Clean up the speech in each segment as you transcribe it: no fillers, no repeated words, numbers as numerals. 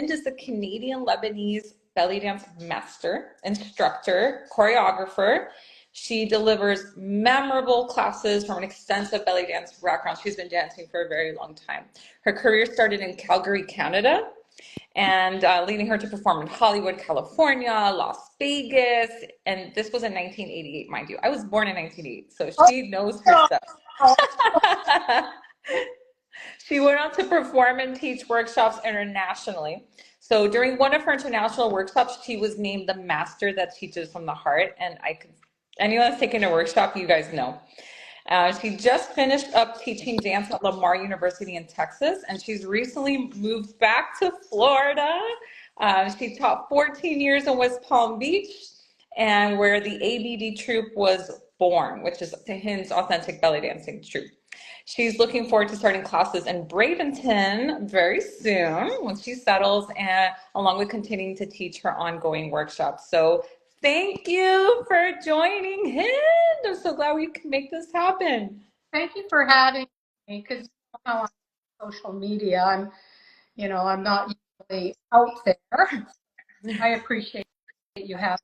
is the Canadian Lebanese belly dance master, instructor, choreographer. She delivers memorable classes from an extensive belly dance background. She's been dancing for a very long time. Her career started in Calgary, Canada, and leading her to perform in Hollywood, California, Las Vegas, and this was in 1988, mind you. I was born in 1988, so she knows her stuff. She went on to perform and teach workshops internationally. So during one of her international workshops, she was named the master that teaches from the heart. And anyone that's taken a workshop, you guys know. She just finished up teaching dance at Lamar University in Texas, and she's recently moved back to Florida. She taught 14 years in West Palm Beach, and where the ABD troupe was born, which is Hind's authentic belly dancing troupe. She's looking forward to starting classes in Bradenton very soon when she settles, and along with continuing to teach her ongoing workshops. So thank you for joining Hind. I'm so glad we can make this happen. Thank you for having me, because you know how on social media, I'm not usually out there. I appreciate you having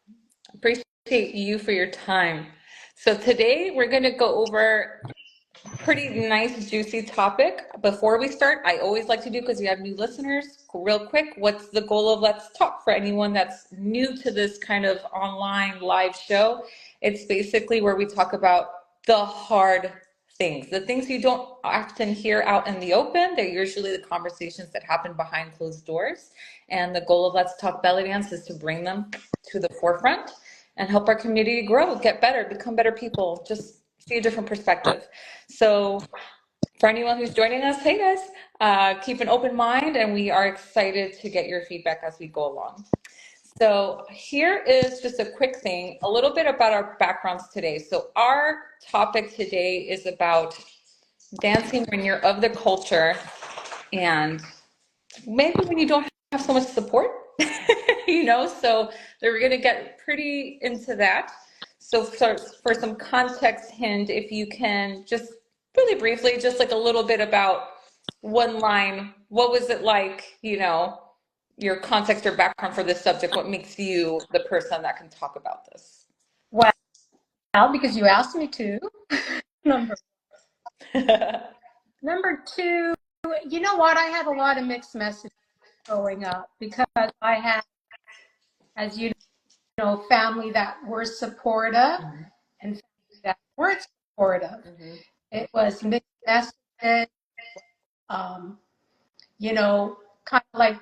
me. Appreciate you for your time. So today we're going to go over pretty nice, juicy topic. Before we start, I always like to do, because we have new listeners, real quick, what's the goal of Let's Talk for anyone that's new to this kind of online live show? It's basically where we talk about the hard things, the things you don't often hear out in the open. They're usually the conversations that happen behind closed doors. And the goal of Let's Talk Belly Dance is to bring them to the forefront and help our community grow, get better, become better people, just see a different perspective. So for anyone who's joining us, hey guys, keep an open mind, and we are excited to get your feedback as we go along. So here is just a quick thing, a little bit about our backgrounds today. So our topic today is about dancing when you're of the culture, and maybe when you don't have so much support, so we're going to get pretty into that. So for some context, Hind, if you can just really briefly, just like a little bit about one line, what was it like, your context or background for this subject? What makes you the person that can talk about this? Well, because you asked me to. Number two, you know what? I had a lot of mixed messages growing up, because I had, as you know, family that were supportive, mm-hmm. and family that weren't supportive. Mm-hmm. It was mixed messages, kind of like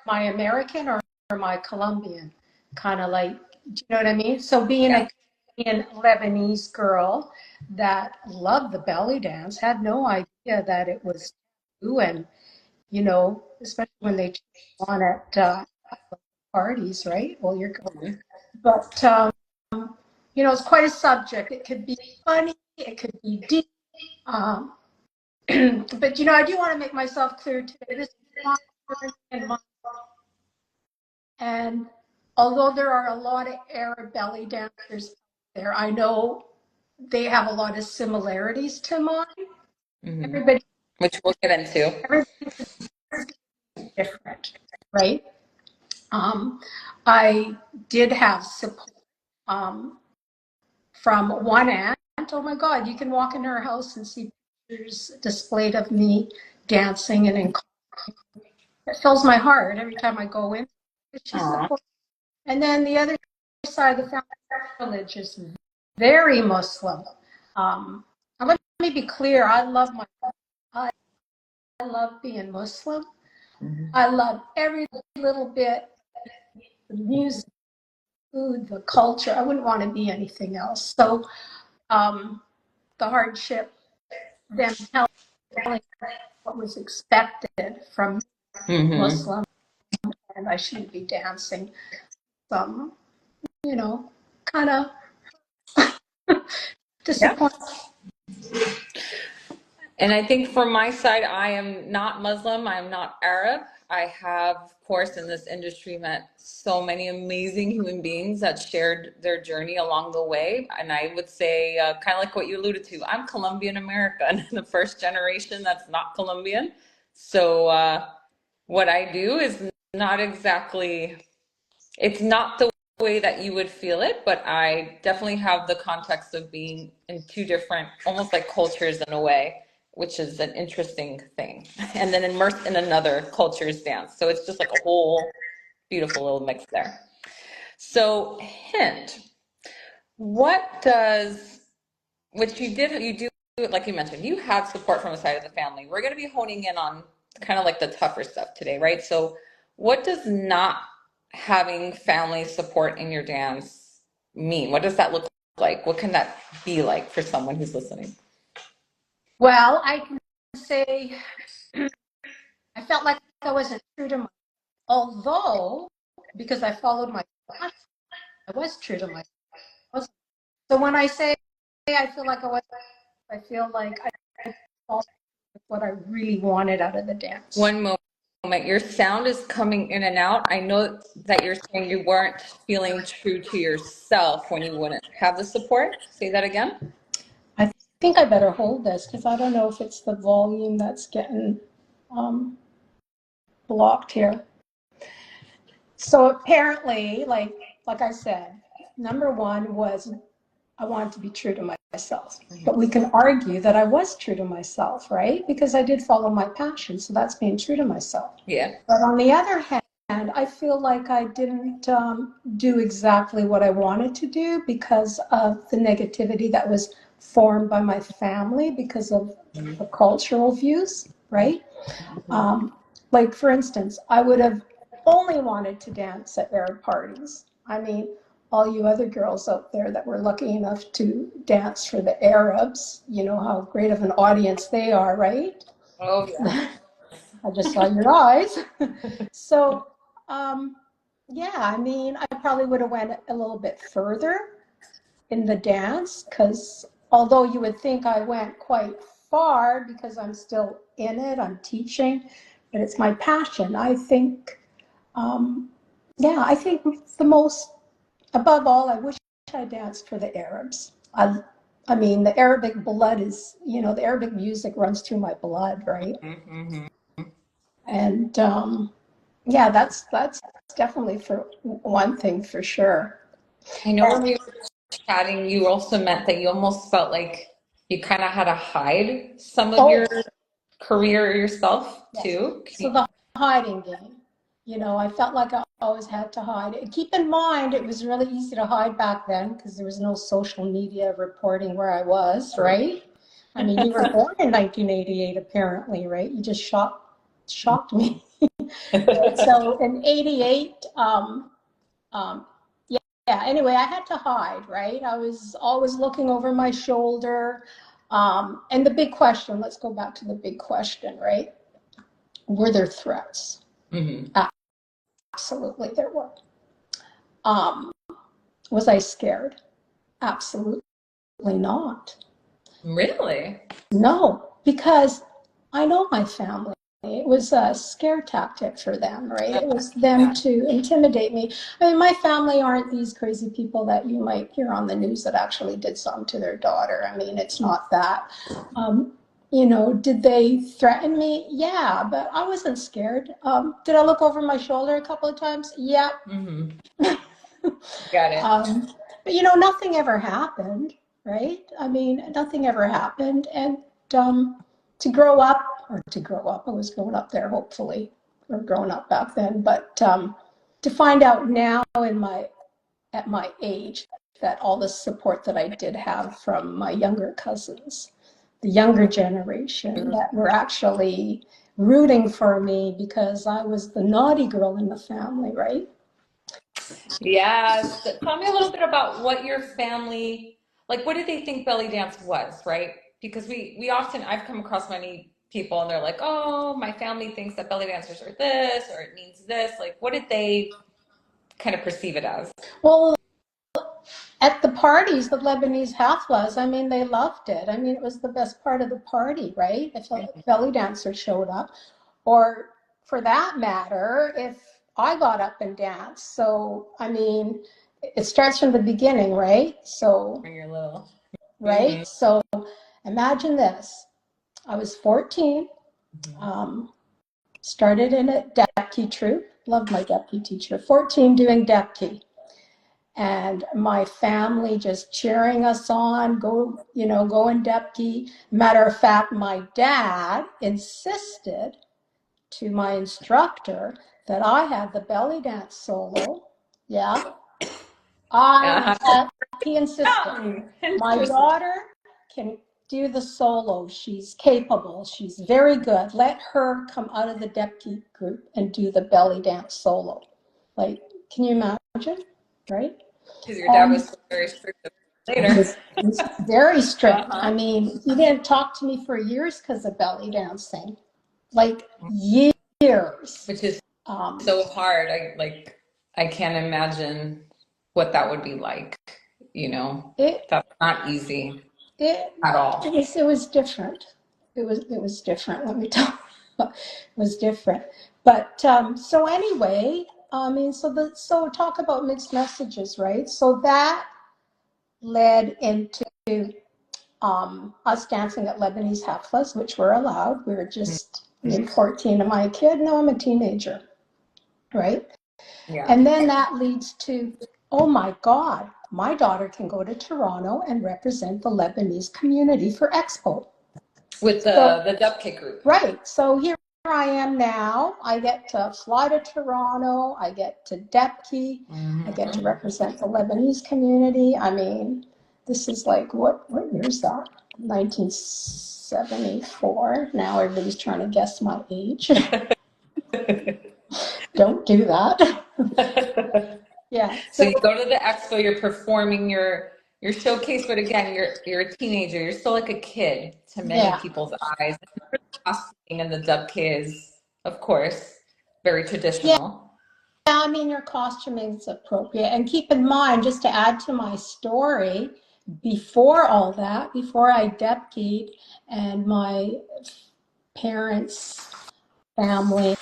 my American or my Colombian, kind of like, do you know what I mean? So being a Canadian Lebanese girl that loved the belly dance, had no idea that it was taboo, and, especially when they on at parties, right? Well, you're going, but it's quite a subject. It could be funny, it could be deep, but I do want to make myself clear today. This is my, and although there are a lot of Arab belly dancers there, I know they have a lot of similarities to mine. Mm-hmm. Everybody, which we'll get into. Everybody's different, right? I did have support from one aunt. Oh my God, you can walk in her house and see pictures displayed of me dancing and in. It fills my heart every time I go in. She's supportive. And then the other side of the family village is very Muslim. Let me be clear. I love being Muslim. Mm-hmm. I love every little bit, the music, food, the culture. I wouldn't want to be anything else. So the hardship, them telling what was expected from mm-hmm. Muslim, and I shouldn't be dancing. Some, kind of disappointed. Yeah. And I think from my side, I am not Muslim. I am not Arab. I have, of course, in this industry met so many amazing human beings that shared their journey along the way. And I would say, kind of like what you alluded to, I'm Colombian American, the first generation that's not Colombian. So What I do is not exactly, it's not the way that you would feel it, but I definitely have the context of being in two different, almost like cultures in a way, which is an interesting thing. And then immersed in another culture's dance. So it's just like a whole beautiful little mix there. So, hint, what does, which you do, like you mentioned, you have support from the side of the family. We're going to be honing in on kind of like the tougher stuff today, right? So, what does not having family support in your dance mean? What does that look like? What can that be like for someone who's listening? Well, I can say I felt like I wasn't true to my, although because I followed my passion, I was true to myself. So when I say I feel like I was, I feel like I followed what I really wanted out of the dance. One moment, your sound is coming in and out. I know that you're saying you weren't feeling true to yourself when you wouldn't have the support. Say that again. I think I better hold this because I don't know if it's the volume that's getting um, blocked here. So apparently, like I said, number one was I wanted to be true to myself. But we can argue that I was true to myself, right? Because I did follow my passion. So that's being true to myself. Yeah. But on the other hand, I feel like I didn't do exactly what I wanted to do because of the negativity that was formed by my family because of the cultural views, right? Um, like, for instance, I would have only wanted to dance at Arab parties. I mean, all you other girls out there that were lucky enough to dance for the Arabs, you know how great of an audience they are, right? Oh, yeah. I just saw your eyes. So, yeah, I mean, I probably would have went a little bit further in the dance because although you would think I went quite far because I'm still in it, I'm teaching, but it's my passion. I think, yeah, I think the most, above all, I wish I danced for the Arabs. I mean, the Arabic blood is, the Arabic music runs through my blood, right? Mm-hmm. And yeah, that's definitely for one thing for sure. I know when And we were chatting, you also meant that you almost felt like you kind of had to hide some of oh, your career or yourself yes. too. So the hiding game, I felt like I always had to hide. And keep in mind, it was really easy to hide back then because there was no social media reporting where I was, right? I mean, you were born in 1988, apparently, right? You just shocked me. Right? So in 88, yeah, yeah. Anyway, I had to hide, right? I was always looking over my shoulder. And the big question, let's go back to the big question, right? Were there threats? Mm-hmm. Absolutely, there were. Um, was I scared? Absolutely not. Really? No, because I know my family. It was a scare tactic for them, right? It was them Yeah. to intimidate me. I mean, my family aren't these crazy people that you might hear on the news that actually did something to their daughter. I mean, it's not that. Did they threaten me? Yeah, but I wasn't scared. Did I look over my shoulder a couple of times? Yeah. Mm-hmm. Got it. Um, but nothing ever happened, right? I mean, nothing ever happened. And to grow up, I was growing up there, hopefully, or growing up back then. But to find out now at my age that all the support that I did have from my younger cousins, the younger generation that were actually rooting for me because I was the naughty girl in the family, right? Yes. Tell me a little bit about what your family, like, what did they think belly dance was, right? Because we often, I've come across many people and they're like, oh, my family thinks that belly dancers are this or it means this. Like, what did they kind of perceive it as? Well, at the parties, the Lebanese haflas, I mean, they loved it. I mean, it was the best part of the party, right? If a belly dancer showed up, or for that matter, if I got up and danced. So, I mean, it starts from the beginning, right? So, When you're little. Mm-hmm. right? So, imagine this. I was 14. Um, Started in a Depke troupe. Loved my Depke teacher. 14 doing Depke. And my family just cheering us on, go in Depke. Matter of fact, my dad insisted to my instructor that I had the belly dance solo. Yeah. He insisted. My daughter can do the solo. She's capable. She's very good. Let her come out of the Depke group and do the belly dance solo. Like, can you imagine? Right? Because your dad was very strict later. He was very strict. I mean, he didn't talk to me for years because of belly dancing. Like years. Which is so hard. I can't imagine what that would be like. That's not easy at all. It was different. It was different. Let me tell you, it was different. But so anyway, I mean, so talk about mixed messages, right? So that led into us dancing at Lebanese haflas, which were allowed. We were just 14. Am I a kid? No, I'm a teenager, right? Yeah. And then that leads to, oh my God, my daughter can go to Toronto and represent the Lebanese community for Expo. With the Dupcake group. Right. So here I am now. I get to fly to Toronto. I get to Depke. I get to represent the Lebanese community. I mean, this is like, what year is that? 1974. Now everybody's trying to guess my age. Don't do that. Yeah. So you go to the expo, you're performing your showcase, but again, you're a teenager. You're still like a kid to many people's eyes. The costuming and the dubke is, of course, very traditional. Yeah, I mean, your costuming is appropriate. And keep in mind, just to add to my story, before all that, before I depkeyed and my parents' family,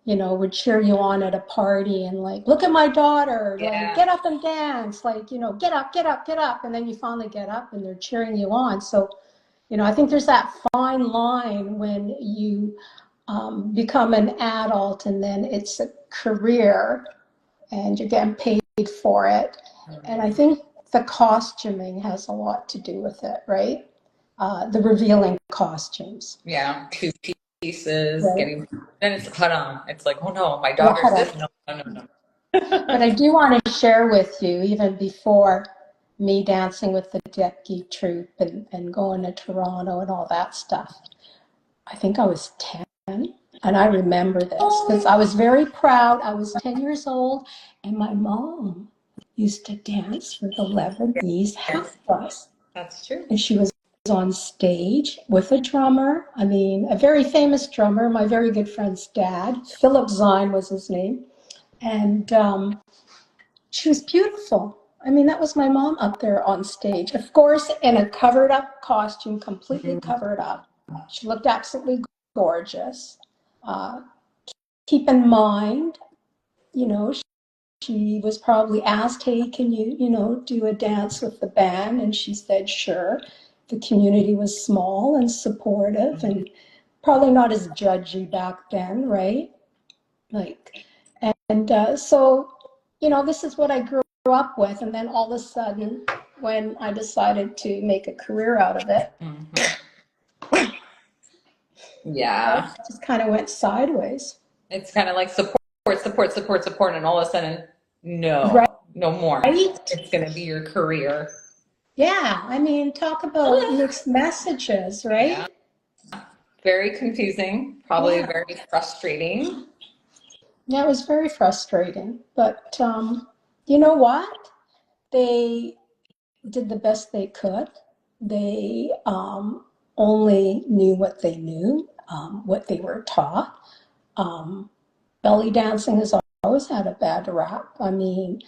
would cheer you on at a party and like, look at my daughter, like, get up and dance, like, get up, get up, get up. And then you finally get up and they're cheering you on. So, I think there's that fine line when you become an adult and then it's a career and you're getting paid for it. And I think the costuming has a lot to do with it, right? The revealing costumes. Yeah, two pieces, right. Then it's haram. It's like, oh no, my daughter's this. No. But I do want to share with you, even before me dancing with the Depke troupe and going to Toronto and all that stuff, I think I was 10. And I remember this because I was very proud. I was 10 years old, and my mom used to dance for the Lebanese haflas. That's true. And she was on stage with a drummer. I mean, a very famous drummer, my very good friend's dad. Philip Zine was his name. And she was beautiful. I mean, that was my mom up there on stage. Of course, in a covered up costume, completely covered up. She looked absolutely gorgeous. Keep in mind, she was probably asked, hey, can you, do a dance with the band? And she said, sure. The community was small and supportive and probably not as judgy back then, right? So, this is what I grew up with. And then all of a sudden, when I decided to make a career out of it, yeah, it just kind of went sideways. It's kind of like support, and all of a sudden, no more. Right? It's going to be your career. Yeah, I mean, talk about mixed messages, right? Yeah. Very confusing, probably very frustrating. Yeah, it was very frustrating. But you know what? They did the best they could. They only knew what they knew, what they were taught. Belly dancing has always had a bad rap. I mean,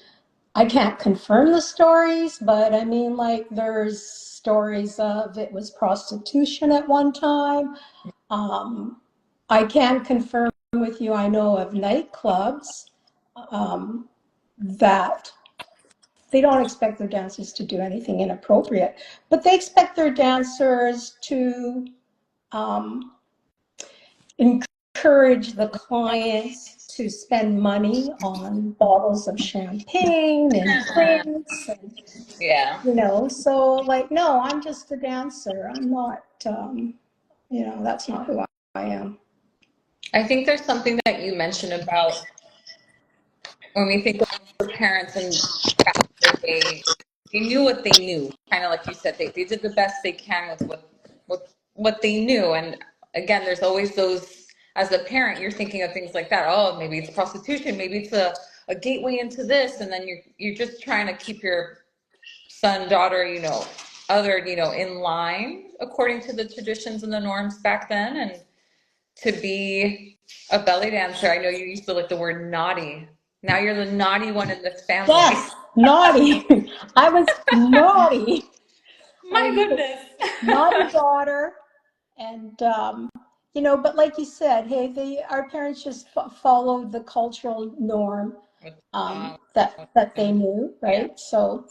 I can't confirm the stories, but I mean, like, there's stories of it was prostitution at one time. I can confirm with you, I know of nightclubs that they don't expect their dancers to do anything inappropriate, but they expect their dancers to encourage encourage the clients to spend money on bottles of champagne and drinks and, Yeah. so like, no, I'm just a dancer. I'm not, that's not who I am. I think there's something that you mentioned about when we think of parents and back in the day, they knew what they knew. Kind of like you said, they did the best they can with what they knew. And again, there's always those, as a parent, you're thinking of things like that. Oh, maybe it's prostitution, maybe it's a gateway into this, and then you're just trying to keep your son, daughter, other, in line according to the traditions and the norms back then. And to be a belly dancer, I know you used to like the word naughty. Now you're the naughty one in the family. Yes, naughty. I was naughty. I My was a goodness. naughty daughter. And, but like you said, hey, our parents just followed the cultural norm that they knew, Yeah. right? So,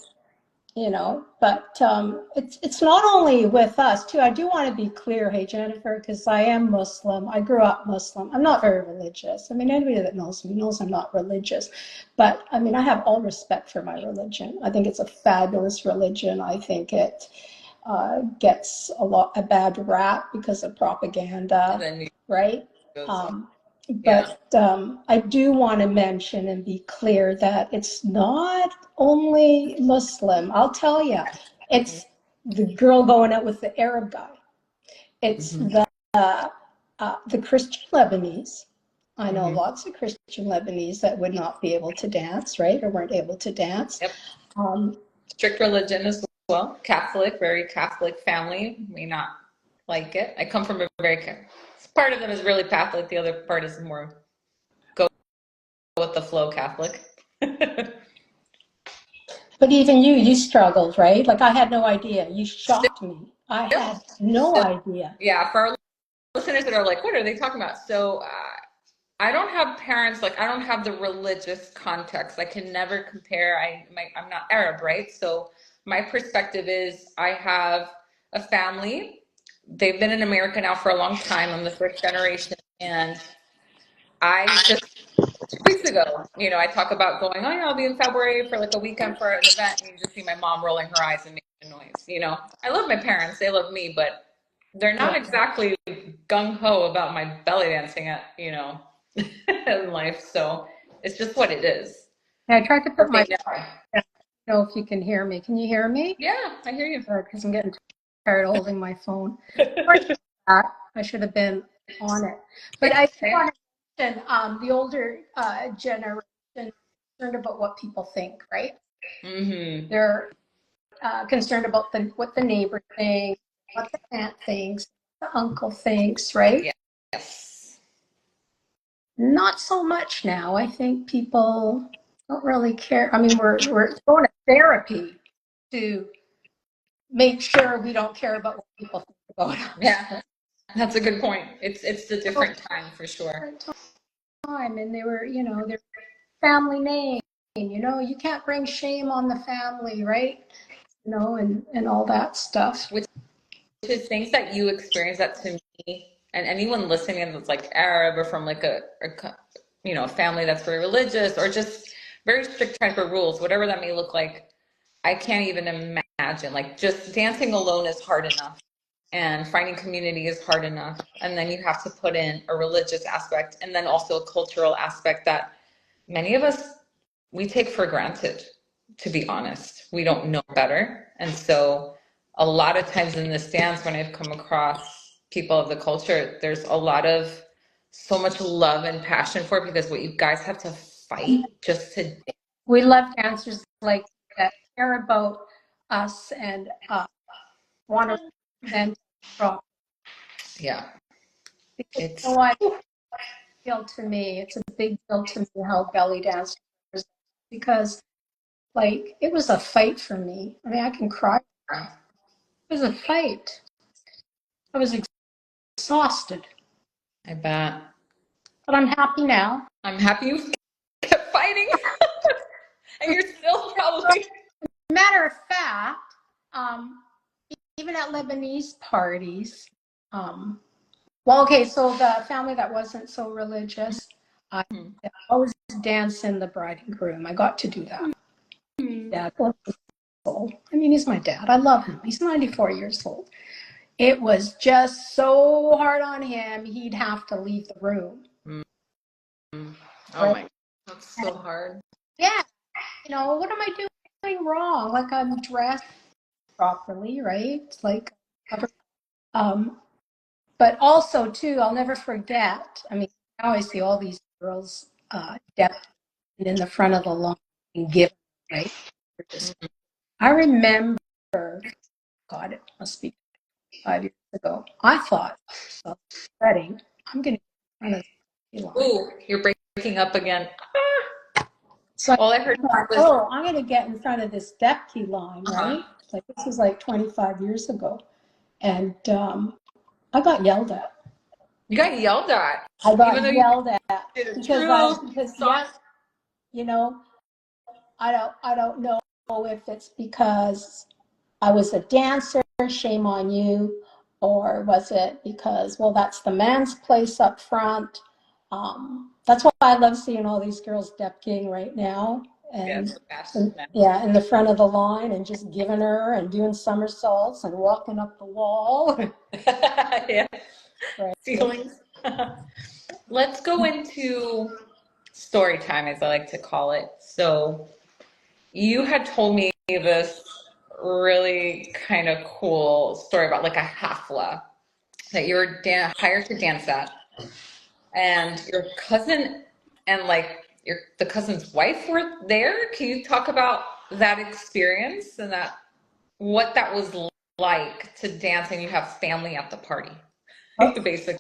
but it's not only with us too. I do want to be clear, hey Jennifer, because I am Muslim. I grew up Muslim. I'm not very religious. I mean, anybody that knows me knows I'm not religious, but I mean, I have all respect for my religion. I think it's a fabulous religion. I think it gets a bad rap because of propaganda, right? Yeah. But I do want to mention and be clear that it's not only Muslim. I'll tell you, it's the girl going out with the Arab guy. It's the Christian Lebanese. I know lots of Christian Lebanese that would not be able to dance, right, or weren't able to dance. Yep. Strict religion as well. Catholic, very Catholic family. May not like it. I come from a very part of them is really Catholic. The other part is more go with the flow Catholic. But even you struggled, right? Like I had no idea. You shocked me. I had no idea. Yeah, for our listeners that are like, what are they talking about? So I don't have parents, like I don't have the religious context. I can never compare. I'm not Arab, right? So my perspective is I have a family. They've been in America now for a long time. I'm the first generation. And I just 2 weeks ago, I talk about going, oh yeah, I'll be in February for like a weekend for an event, and you just see my mom rolling her eyes and making a noise. I love my parents, they love me, but they're not exactly gung ho about my belly dancing at, in life. So it's just what it is. Yeah, I tried to put But my, they know. I don't know if you can hear me. Can you hear me? Yeah, I hear you. Because I'm getting tired of holding my phone. I should have been on it. But I want to mention the older generation concerned about what people think, right? They're concerned about what the neighbor thinks, what the aunt thinks, the uncle thinks, right? Yes. Not so much now. I think people don't really care. I mean, we're going to therapy to make sure we don't care about what people think about us. Yeah, that's a good point. It's a different time for sure. Time, and they were, their family name. You can't bring shame on the family, right? And all that stuff. Which is things that you experience that to me and anyone listening that's like Arab or from like a family that's very religious or just very strict type of rules, whatever that may look like. I can't even imagine. Like just dancing alone is hard enough, and finding community is hard enough, and then you have to put in a religious aspect and then also a cultural aspect that many of us we take for granted, to be honest. We don't know better. And so a lot of times in this dance, when I've come across people of the culture, there's a lot of so much love and passion for it because what you guys have to fight just to. We love dancers like that care about us and want to represent strong. Yeah. Because It's I feel to me, it's a big deal to me how belly dance is, because like it was a fight for me. I mean, I can cry. It was a fight. I was exhausted, I bet. but I'm happy now. I'm happy you kept fighting. And you're still probably. Matter of fact, even at Lebanese parties, Well, okay, so the family that wasn't so religious, I Hmm. always dance in the bride and groom. I got to do that. Yeah, bless his soul. I mean, he's my dad. I love him. He's 94 years old. It was just so hard on him. He'd have to leave the room. Mm. Oh Right? my, that's so hard. Yeah, what am I doing wrong? Like I'm dressed properly, right? Like, um, but also too, I'll never forget. I mean, now I see all these girls depth in the front of the line and give, right? I remember, God, it must be 5 years ago. I thought, well, wedding, I'm going to get in front of the line. Ooh, you're breaking up again. So I All I heard thought, was, oh, I'm going to get in front of this depth line, uh-huh. right? Like this was like 25 years ago. And I got yelled at. You got yelled at, I even though got you yelled at did a because song. yeah, you know, I don't know if it's because I was a dancer, shame on you, or was it because, well, that's the man's place up front. That's why I love seeing all these girls depking right now, Yes, and, fast. and yeah, in the front of the line and just giving her and doing somersaults and walking up the wall. Yeah, Right. ceilings. Let's go into story time, as I like to call it. So, you had told me this really kind of cool story about like a hafla that you were hired to dance at, and your cousin and like the cousin's wife were there. Can you talk about that experience and that what that was like to dance and you have family at the party? Basically.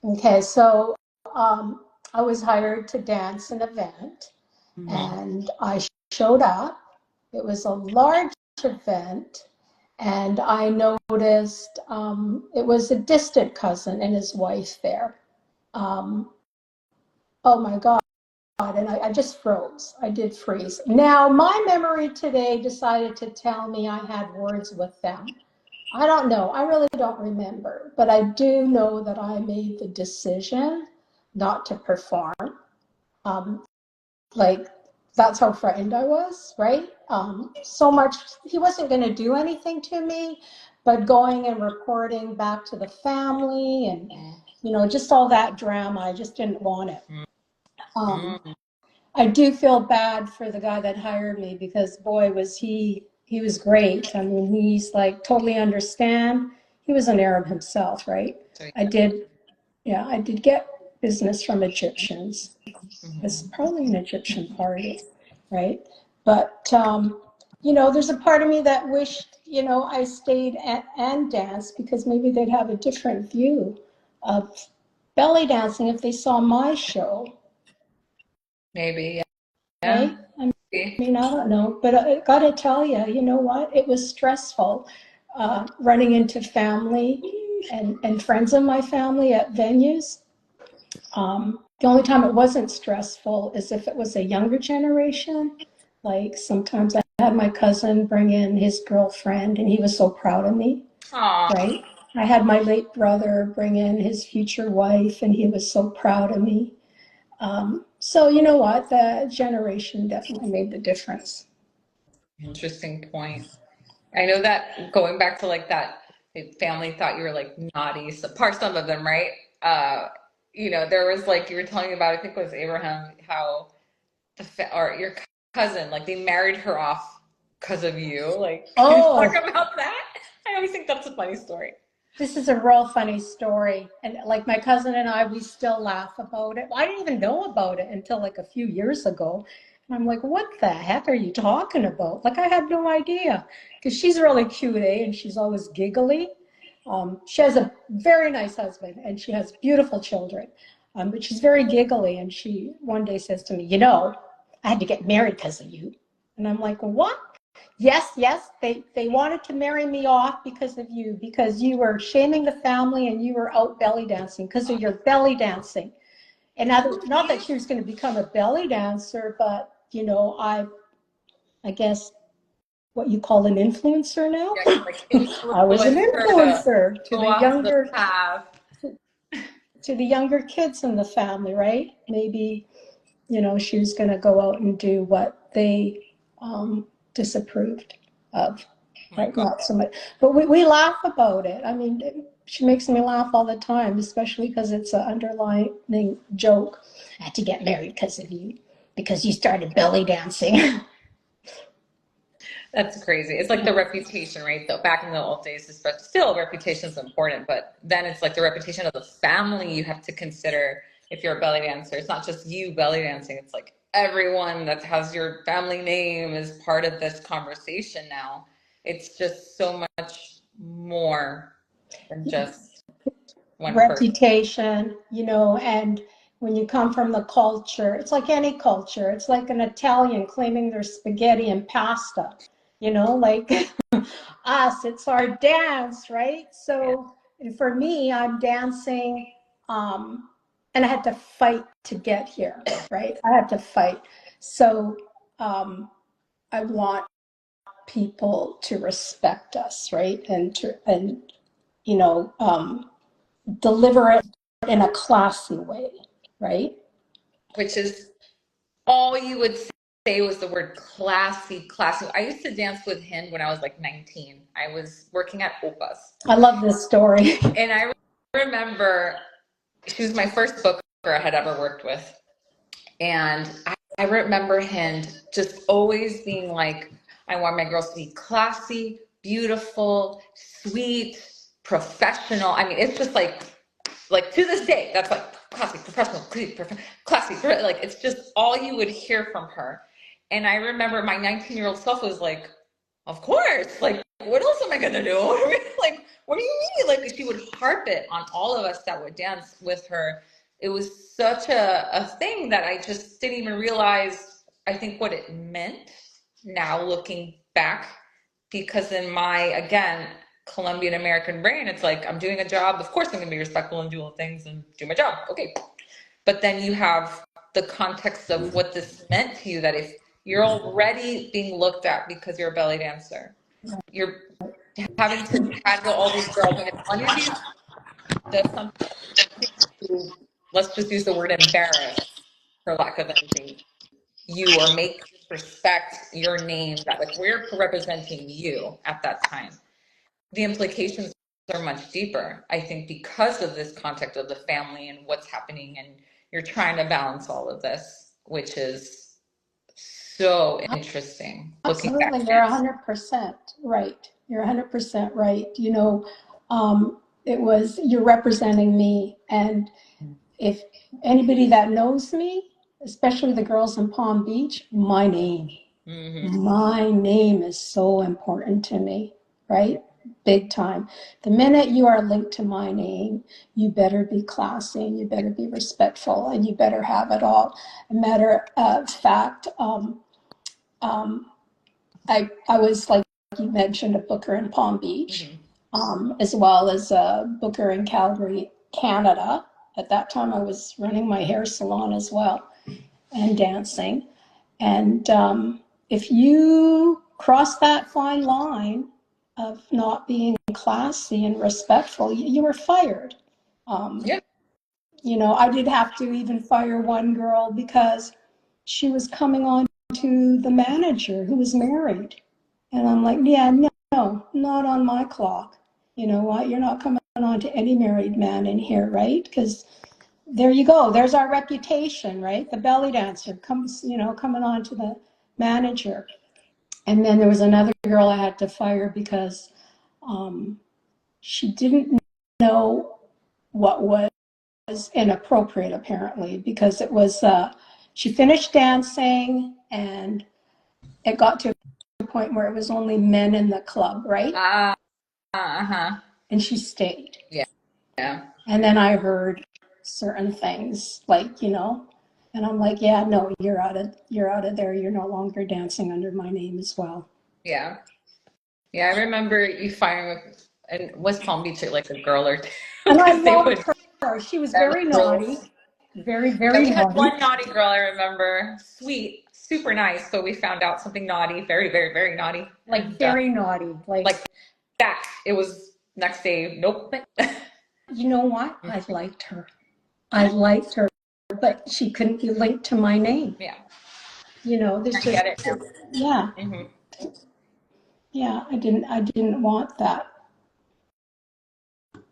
Okay, so I was hired to dance an event, Mhm. and I showed up. It was a large event, and I noticed it was a distant cousin and his wife there. Um, oh my God. And I just froze. I did freeze. Now, my memory today decided to tell me I had words with them. I don't know. I really don't remember. But I do know that I made the decision not to perform. Um, like, that's how frightened I was, right? So much, he wasn't going to do anything to me, but going and reporting back to the family and, just all that drama, I just didn't want it. Um, Mhm. I do feel bad for the guy that hired me because boy was he was great. I mean, he's like totally understand. He was an Arab himself, right? So, I did, yeah, I did get business from Egyptians. It's mhm. probably an Egyptian party, right? But there's a part of me that wished, I stayed and danced because maybe they'd have a different view of belly dancing if they saw my show, Maybe, yeah. right? I Maybe. mean, I don't know, but I got to tell you, you know what? It was stressful running into family and friends of my family at venues. The only time it wasn't stressful is if it was a younger generation. Like sometimes I had my cousin bring in his girlfriend and he was so proud of me, Aw, right? I had my late brother bring in his future wife and he was so proud of me. So you know what? The generation definitely made the difference. interesting point. I know that going back to like that, the family thought you were like naughty. So part some of them, right? There was like you were telling me about. I think it was Abraham how or your cousin like they married her off because of you. Like, can you talk Oh, about that? I always think that's a funny story. this is a real funny story. And like my cousin and I, we still laugh about it. I didn't even know about it until like a few years ago. And I'm like, what the heck are you talking about? Like, I had no idea. Because she's really cute, eh? And she's always giggly. She has a very nice husband and she has beautiful children. But she's very giggly. And she one day says to me, I had to get married because of you. And I'm like, what? Yes, yes, they wanted to marry me off because you were shaming the family and you were out belly dancing because of your belly dancing. And not that she was going to become a belly dancer, but I guess what you call an influencer now. Yeah, you like I was an influence her to influencer to go the off the younger path. to the younger kids in the family, right? Maybe, she was going to go out and do what they disapproved of, Oh my right? God. Not so much, but we laugh about it. I mean, she makes me laugh all the time, especially because it's an underlying joke. I had to get married because you started belly dancing. That's crazy. It's like the reputation, right? So back in the old days, but still reputation is important, but then it's like the reputation of the family you have to consider if you're a belly dancer. It's not just you belly dancing, it's like everyone that has your family name is part of this conversation now. It's just so much more than just one person. Reputation, and when you come from the culture, it's like any culture. It's like an Italian claiming their spaghetti and pasta, like us, it's our dance, right? Yeah. So for me, I'm dancing, and I had to fight to get here, right? I had to fight. So I want people to respect us, right? And you know, deliver it in a classy way, right? Which is all you would say was the word classy, classy. I used to dance with Hind when I was like 19. I was working at Opas. I love this story. And I remember she was my first booker I had ever worked with. And I remember Hind just always being like, I want my girls to be classy, beautiful, sweet, professional. I mean, it's just like to this day, that's like classy, professional, classy, like it's just all you would hear from her. And I remember my 19-year-old self was like, of course, like what else am I gonna do? Like, what do you mean? Like she would harp it on all of us that would dance with her. It was such a thing that I just didn't even realize, I think, what it meant now looking back, because in my, again, Colombian American brain, it's like I'm doing a job. Of course, I'm going to be respectful and do all things and do my job. Okay. But then you have the context of what this meant to you, that if you're already being looked at because you're a belly dancer, you're having to handle all these girls, and if one of these does something to, let's just use the word embarrass, for lack of anything, you or make disrespect your name, that like we're representing you at that time, the implications are much deeper, I think, because of this context of the family and what's happening, and you're trying to balance all of this, which is so interesting looking back Absolutely, you're at. 100% right. You're 100% right. You're representing me. And if anybody that knows me, especially the girls in Palm Beach, Mm-hmm. my name is so important to me, right? Big time. The minute you are linked to my name, you better be classy and you better be respectful and you better have it all. A matter of fact, um, I was, like you mentioned, a booker in Palm Beach, Mm-hmm. as well as a booker in Calgary, Canada. At that time, I was running my hair salon as well and dancing. And if you cross that fine line of not being classy and respectful, you were fired. Um, Yeah. I did have to even fire one girl because she was coming on to the manager who was married. And I'm like, yeah, no, not on my clock. You know what? You're not coming on to any married man in here, right? Because there you go. There's our reputation, right? The belly dancer comes, coming on to the manager. And then there was another girl I had to fire because she didn't know what was inappropriate, apparently, because it was, she finished dancing and it got to a point where it was only men in the club, right? Uh-huh. And she stayed. Yeah. Yeah. And then I heard certain things like, and I'm like, yeah, no, you're out of there. You're no longer dancing under my name as well. Yeah. Yeah. I remember you firing in West Palm Beach like a girl or two And I because they loved would her. She was that very naughty, rules. very, Yeah, very we had naughty. one naughty girl I remember, sweet, super nice, but we found out something naughty, very, very, very naughty, Like and very naughty. like that. It was next day. Nope. But you know what? I liked her. I liked her, but she couldn't be linked to my name. Yeah, You know, there's I just, get it now. yeah, Hmm. yeah, I didn't want that.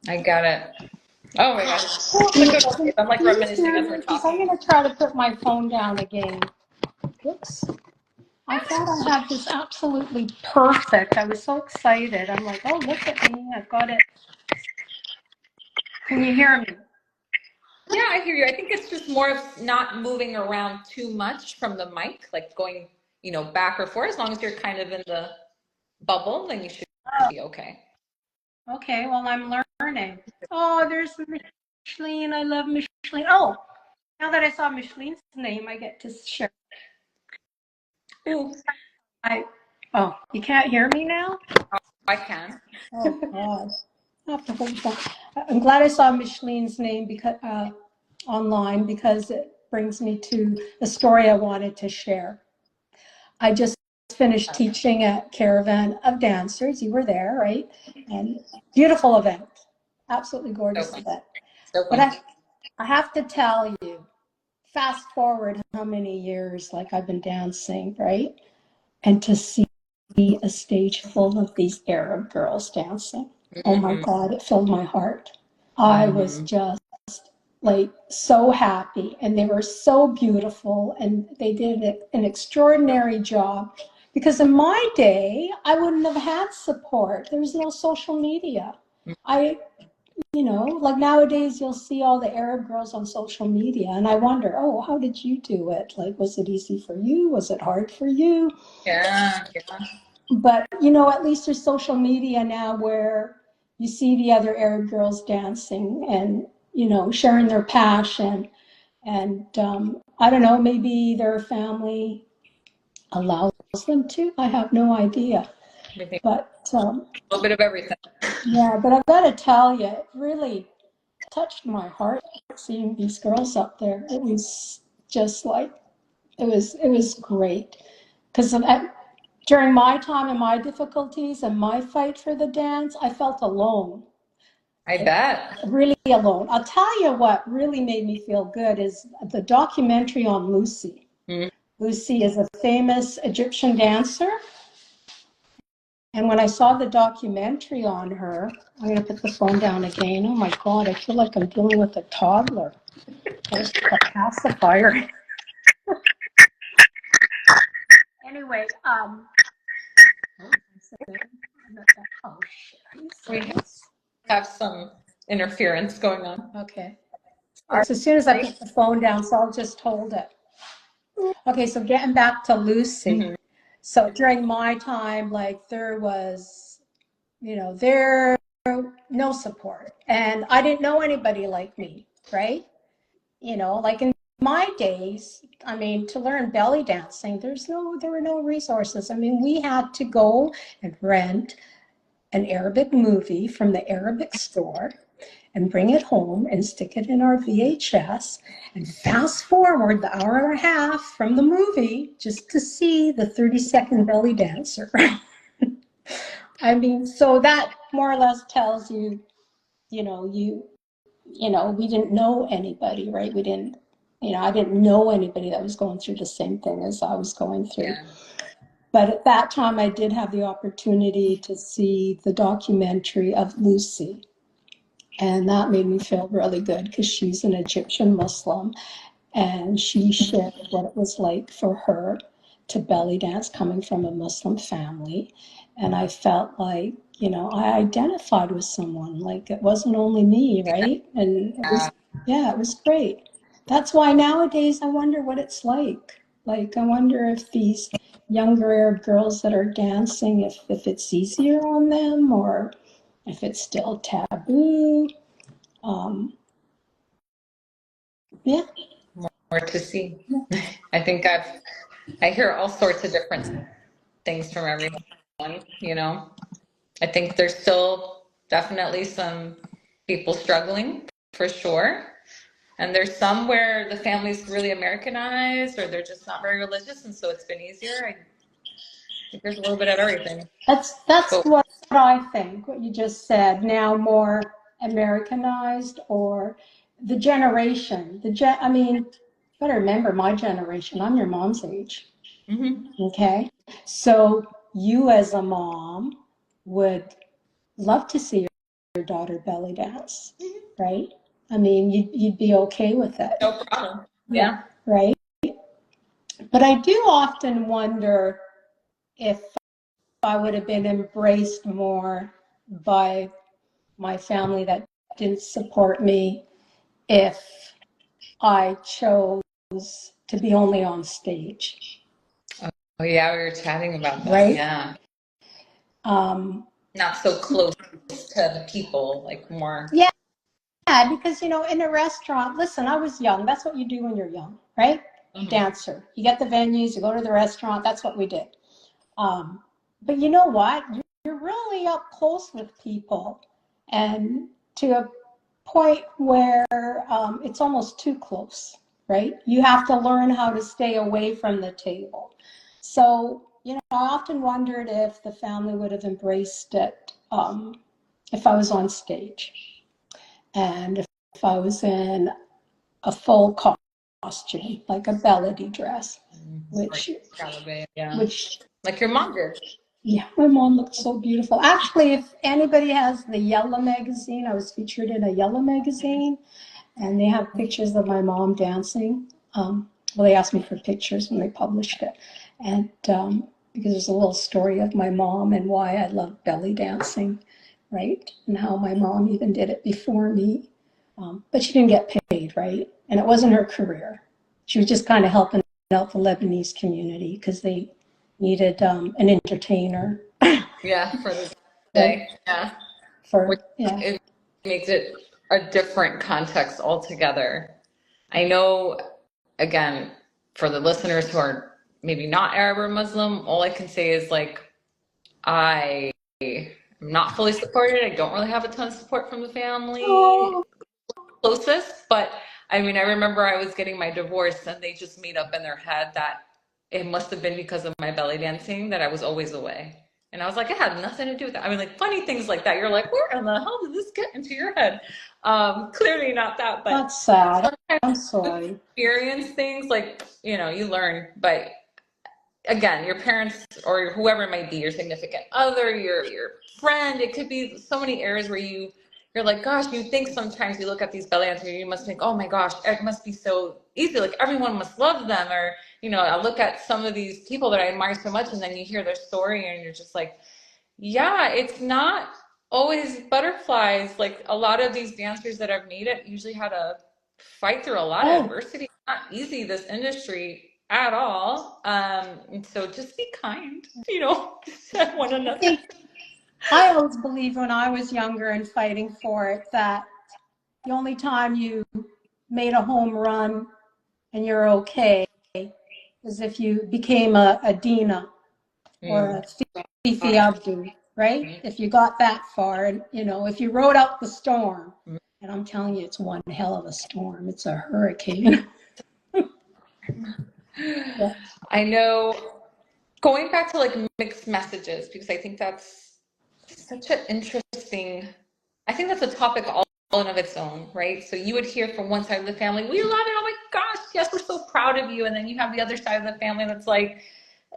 I get it. Oh my gosh. Oh, it's a good old days. I'm like Can you reminiscing hear as we're me? Because I'm talking. going to try to put my phone down again. Whoops. I thought I had this absolutely perfect. I was so excited. I'm like, oh, look at me. I've got it. Can you hear me? Yeah, I hear you. I think it's just more of not moving around too much from the mic, like going, back or forth. As long as you're kind of in the bubble, then you should be okay. Okay, well, I'm learning. Oh, there's Micheline. I love Micheline. Oh, now that I saw Micheline's name, I get to share. Ooh, I Oh, you can't hear me now? I can. Oh God. I have to hold the phone. I'm glad I saw Micheline's name because online, because it brings me to the story I wanted to share. I just finished teaching at Caravan of Dancers. You were there, right? And beautiful event. Absolutely So gorgeous fun. event. So But fun. I have to tell you, fast forward how many years like I've been dancing, right? And to see a stage full of these Arab girls dancing. Oh my Hmm. God, it filled my heart. I was Hmm. just like so happy, and they were so beautiful, and they did an extraordinary job. Because in my day, I wouldn't have had support. There was no social media. I, like nowadays, you'll see all the Arab girls on social media, and I wonder, oh, how did you do it? Like, was it easy for you? Was it hard for you? Yeah, yeah. But at least there's social media now where you see the other Arab girls dancing and sharing their passion. And I don't know, maybe their family allows them to. I have no idea. Everything. But A little bit of everything. yeah, but I've got to tell you, it really touched my heart seeing these girls up there. It was just like it was great because during my time and my difficulties and my fight for the dance, I felt alone, I bet. really alone. I'll tell you what really made me feel good is the documentary on Lucy. Mhm. Lucy is a famous Egyptian dancer. And when I saw the documentary on her, I'm going to put the phone down again. Oh my God, I feel like I'm dealing with a toddler. There's a pacifier. Anyway, oh shit, are you We serious? have some interference going on. Okay. All It's as soon as I right. put the phone down, so I'll just hold it. Okay, so getting back to Lucy. Mm-hmm. So during my time, like there was, there no support. And I didn't know anybody like me, right? Like in my days, I mean, to learn belly dancing, there were no resources. I mean, we had to go and rent an Arabic movie from the Arabic store and bring it home and stick it in our VHS and fast forward the hour and a half from the movie just to see the 30-second belly dancer. I mean, so that more or less tells you, you know, you, we didn't know anybody, right? We didn't, I didn't know anybody that was going through the same thing as I was going through. Yeah. But at that time, I did have the opportunity to see the documentary of Lucy. And that made me feel really good because she's an Egyptian Muslim, and she shared what it was like for her to belly dance coming from a Muslim family. And I felt like, I identified with someone, like it wasn't only me, right? And it was, yeah, it was great. That's why nowadays I wonder what it's like. Like, I wonder if these younger Arab girls that are dancing, if it's easier on them or if it's still taboo. Um, yeah. More to see. I think I hear all sorts of different things from everyone, you know. I think there's still definitely some people struggling for sure. And there's some where the family's really Americanized or they're just not very religious and so it's been easier. I think there's a little bit of everything. That's But what I think, what you just said. Now more Americanized, or the generation, I mean, you gotta remember my generation. I'm your mom's age. Mm-hmm. Okay. So you as a mom would love to see your daughter belly dance, right? I mean, you'd be okay with it. No problem. Yeah. Yeah. Right. But I do often wonder if I would have been embraced more by my family that didn't support me if I chose to be only on stage. Oh yeah, we were chatting about that. Right. Yeah. Um, Not so close to the people, like more. yeah, because in a restaurant, listen, I was young. That's what you do when you're young, right? Mm-hmm. Dancer. You get the venues, you go to the restaurant. That's what we did. Um, but you know what? You're really up close with people, and to a point where it's almost too close, right? You have to learn how to stay away from the table. So, I often wondered if the family would have embraced it if I was on stage and if I was in a full costume, like a Bellydance dress, which, Yeah. which Like your mom did. Yeah, my mom looked so beautiful. Actually, if anybody has the Yellow magazine, I was featured in a Yellow magazine, and they have pictures of my mom dancing. Well, they asked me for pictures when they published it, and because there's a little story of my mom and why I love belly dancing, right? And how my mom even did it before me, but she didn't get paid, right? And it wasn't her career. She was just kind of helping out the Lebanese community because they needed an entertainer. Yeah, for the Right. day. Yeah. Which Yeah. it makes it a different context altogether. I know, again, for the listeners who are maybe not Arab or Muslim, all I can say is like, I am not fully supported. I don't really have a ton of support from the family Oh, closest, but I mean, I remember I was getting my divorce and they just made up in their head that it must have been because of my belly dancing that I was always away. And I was like, it had nothing to do with that. I mean, like funny things like that. You're like, where in the hell did this get into your head? Clearly not that, but that's sad. sometimes I'm you sorry. experience things like, you learn, but again, your parents or whoever it might be, your significant other, your friend, it could be so many areas where you're like, gosh, you think sometimes you look at these belly dancers, you must think, oh my gosh, it must be so easy, like everyone must love them, or I look at some of these people that I admire so much, and then you hear their story, and you're just like, yeah, it's not always butterflies. Like a lot of these dancers that have made it usually had to fight through a lot of Oh, adversity. It's not easy, this industry at all. And so just be kind, to one I another. think I always believed when I was younger and fighting for it that the only time you made a home run and you're okay is if you became a Dina or Mm. a Fifi Abdu, right? If you got that far, and if you rode out the storm, and I'm telling you, it's one hell of a storm. It's a hurricane. Yeah. I know, going back to like mixed messages, because I think that's such an interesting, I think that's a topic all in of its own, right? So you would hear from one side of the family, we love it, oh my gosh, yes, we're so proud of you. And then you have the other side of the family that's like,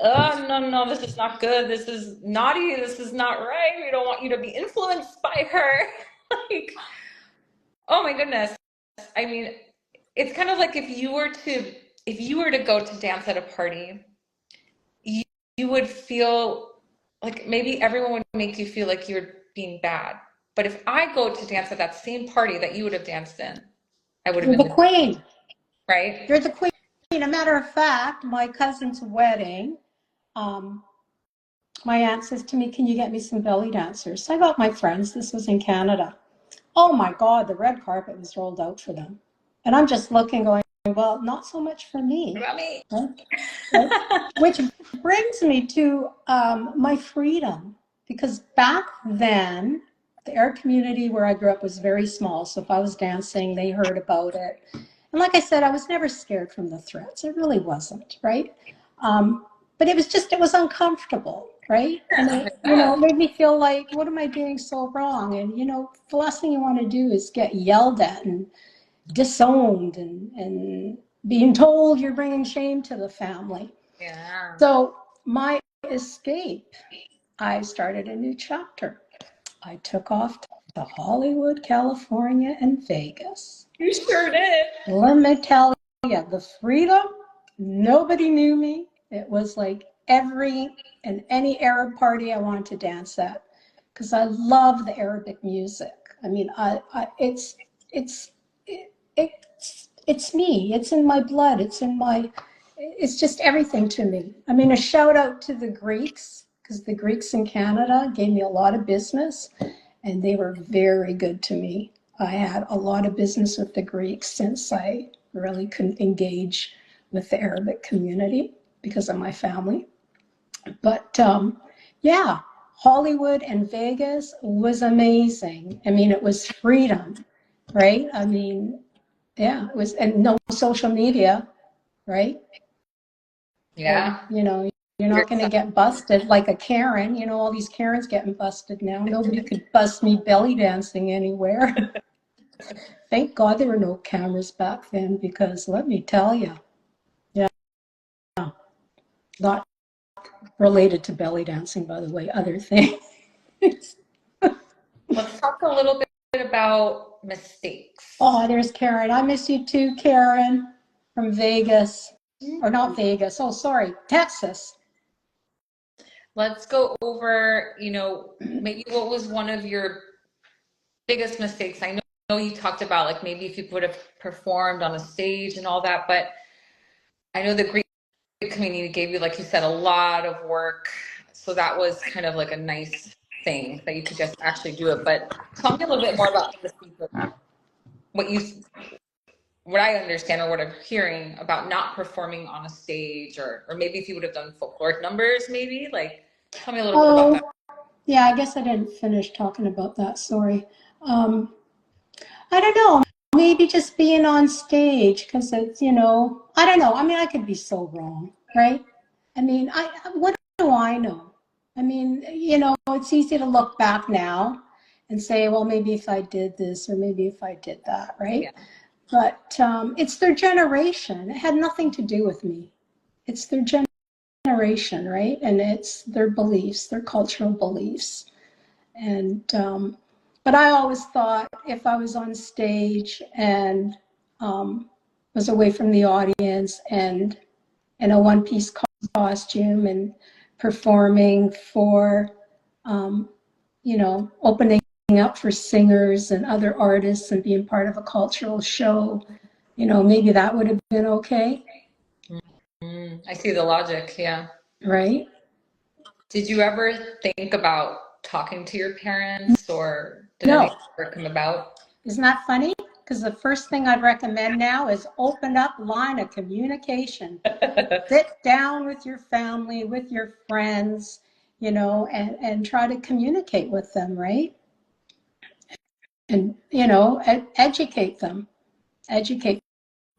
oh, no, no, this is not good. This is naughty. This is not right. We don't want you to be influenced by her. Like, oh my goodness. I mean, it's kind of like if you were to go to dance at a party, you, you would feel like maybe everyone would make you feel like you're being bad. But if I go to dance at that same party that you would have danced in, I would have You're been the the queen. right. You're the queen. A matter of fact, my cousin's wedding, um, my aunt says to me, can you get me some belly dancers? So I got my friends. This was in Canada. Oh my God, the red carpet was rolled out for them. And I'm just looking, going, well, not so much for What me. about me? Right? Right? Which brings me to my freedom. Because back then, the air community where I grew up was very small. So if I was dancing, they heard about it. And like I said, I was never scared from the threats. It really wasn't, right? But it was uncomfortable, right? And Yeah, it, I bet. made me feel like, what am I doing so wrong? And, the last thing you want to do is get yelled at and disowned and being told you're bringing shame to the family. Yeah. So my escape, I started a new chapter. I took off to Hollywood, California, and Vegas. You sure did. Let me tell you, the freedom, nobody knew me. It was like every and any Arab party I wanted to dance at because I love the Arabic music. I mean, it's, it's me. It's in my blood. It's just everything to me. I mean, a shout out to the Greeks because the Greeks in Canada gave me a lot of business and they were very good to me. I had a lot of business with the Greeks since I really couldn't engage with the Arabic community because of my family. But yeah, Hollywood and Vegas was amazing. I mean, it was freedom, right? I mean, yeah, it was, and no social media, right? So, Yeah. you're You're not going to get busted like a Karen. All these Karens getting busted now. Nobody could bust me belly dancing anywhere. Thank God there were no cameras back then because let me tell you, yeah, not related to belly dancing, by the way, other things. Let's talk a little bit about mistakes. Oh, there's Karen. I miss you too, Karen, from Vegas. Or not Vegas. Oh, sorry, Texas. Let's go over, maybe what was one of your biggest mistakes. I know you talked about like maybe if you would have performed on a stage and all that, but I know the Greek community gave you, like you said, a lot of work. So that was kind of like a nice thing that you could just actually do it. But tell me a little bit more about what you what I understand or what I'm hearing about not performing on a stage, or maybe if you would have done folkloric numbers, maybe like tell me a little bit about that. Oh, yeah, I guess I didn't finish talking about that. Sorry. Um, I don't know. Maybe just being on stage because it's, I don't know. I mean, I could be so wrong, right? I mean, what do I know? I mean, it's easy to look back now and say, well, maybe if I did this or maybe if I did that, right? Yeah. But it's their generation. It had nothing to do with me. It's their generation, right? And it's their beliefs, their cultural beliefs. And but I always thought if I was on stage and was away from the audience and in a one-piece costume and performing for opening up for singers and other artists and being part of a cultural show, maybe that would have been okay, I see the logic. Yeah. right? Did you ever think about talking to your parents, or did anything No. ever come about? Isn't that funny? Because the first thing I'd recommend now is open up line of communication. Sit down with your family, with your friends, and try to communicate with them, right? And, educate them. Educate